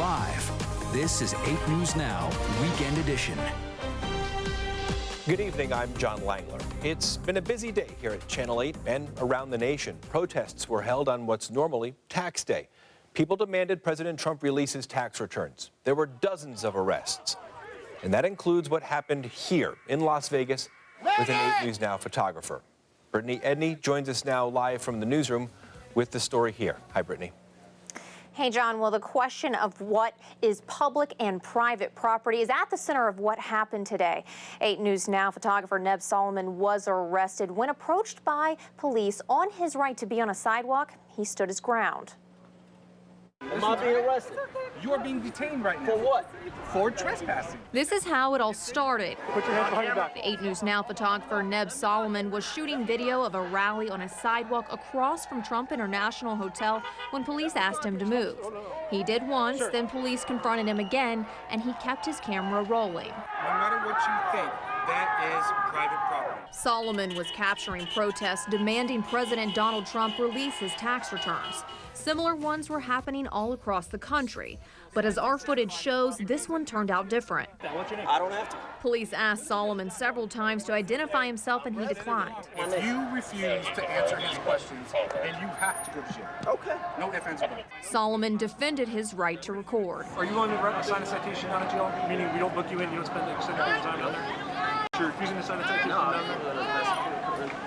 Live, this is 8 News Now, Weekend Edition. Good evening, I'm John Langler. It's been a busy day here at Channel 8 and around the nation. Protests were held on what's normally Tax Day. People demanded President Trump release his tax returns. There were dozens of arrests. And that includes what happened here in Las Vegas with an 8 News Now photographer. Brittany Edney joins us now live from the newsroom with the story here. Hi, Brittany. Hey, John. Well, the question of what is public and private property is at the center of what happened today. 8 News Now photographer Neb Solomon was arrested. When approached by police on his right to be on a sidewalk, he stood his ground. Am I being arrested? You are being detained right now. For what? For trespassing. This is how it all started. Put your hands behind your back. The 8 News Now photographer Neb Solomon was shooting video of a rally on a sidewalk across from Trump International Hotel when police asked him to move. He did once, then police confronted him again, and he kept his camera rolling. No matter what you think, that is private property. Solomon was capturing protests demanding President Donald Trump release his tax returns. Similar ones were happening all across the country. But as our footage shows, this one turned out different. I don't have to. Police asked Solomon several times to identify himself, and he declined. If you refuse to answer his questions, then you have to go to jail. Okay. No ifs, ands, or buts. Solomon defended his right to record. Are you willing to sign a citation down at jail? Meaning we don't book you in, you don't spend extended period of time down there? You're refusing to sign a citation down there? No, that's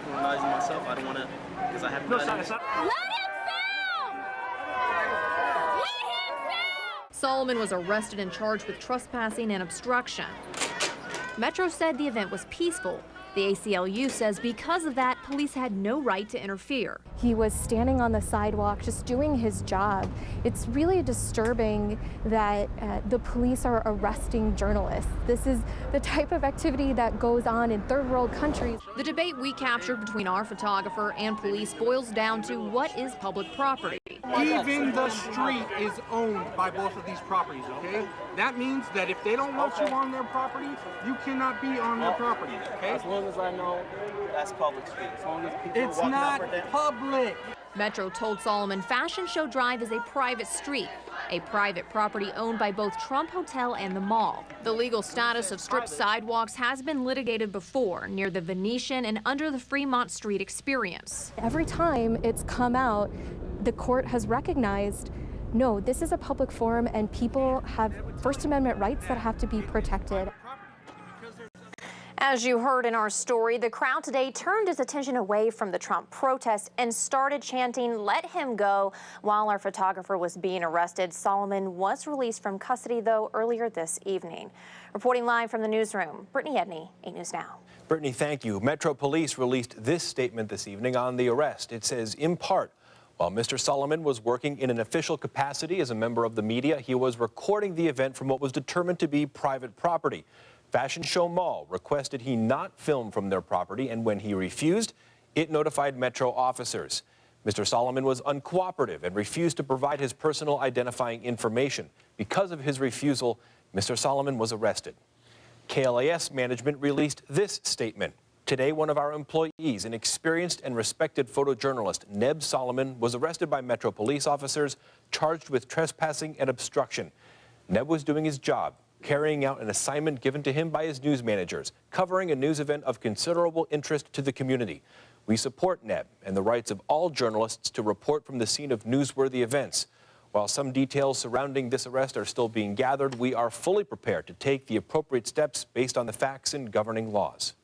criminalizing myself. I don't want to, because I haven't done it. Solomon was arrested and charged with trespassing and obstruction. Metro said the event was peaceful. The ACLU says because of that, police had no right to interfere. He was standing on the sidewalk just doing his job. It's really disturbing that the police are arresting journalists. This is the type of activity that goes on in third world countries. The debate we captured between our photographer and police boils down to what is public property. Even the street is owned by both of these properties, okay? That means that if they don't want you on their property, you cannot be on their property, okay? As long as I know that's public street. As long as people It's are walking not up or down. public. Metro told Solomon Fashion Show Drive is a private street, a private property owned by both Trump Hotel and the mall. The legal status of strip sidewalks has been litigated before near the Venetian and under the Fremont Street Experience. Every time it's come out, the court has recognized, no, this is a public forum and people have First Amendment rights that have to be protected. As you heard in our story, the crowd today turned its attention away from the Trump protest and started chanting, "Let him go," while our photographer was being arrested. Solomon was released from custody, though, earlier this evening. Reporting live from the newsroom, Brittany Edney, 8 News Now. Brittany, thank you. Metro Police released this statement this evening on the arrest. It says, in part, while Mr. Solomon was working in an official capacity as a member of the media, he was recording the event from what was determined to be private property. Fashion Show Mall requested he not film from their property, and when he refused, it notified Metro officers. Mr. Solomon was uncooperative and refused to provide his personal identifying information. Because of his refusal, Mr. Solomon was arrested. KLAS management released this statement. Today, one of our employees, an experienced and respected photojournalist, Neb Solomon, was arrested by Metro police officers charged with trespassing and obstruction. Neb was doing his job, carrying out an assignment given to him by his news managers, covering a news event of considerable interest to the community. We support Neb and the rights of all journalists to report from the scene of newsworthy events. While some details surrounding this arrest are still being gathered, we are fully prepared to take the appropriate steps based on the facts and governing laws.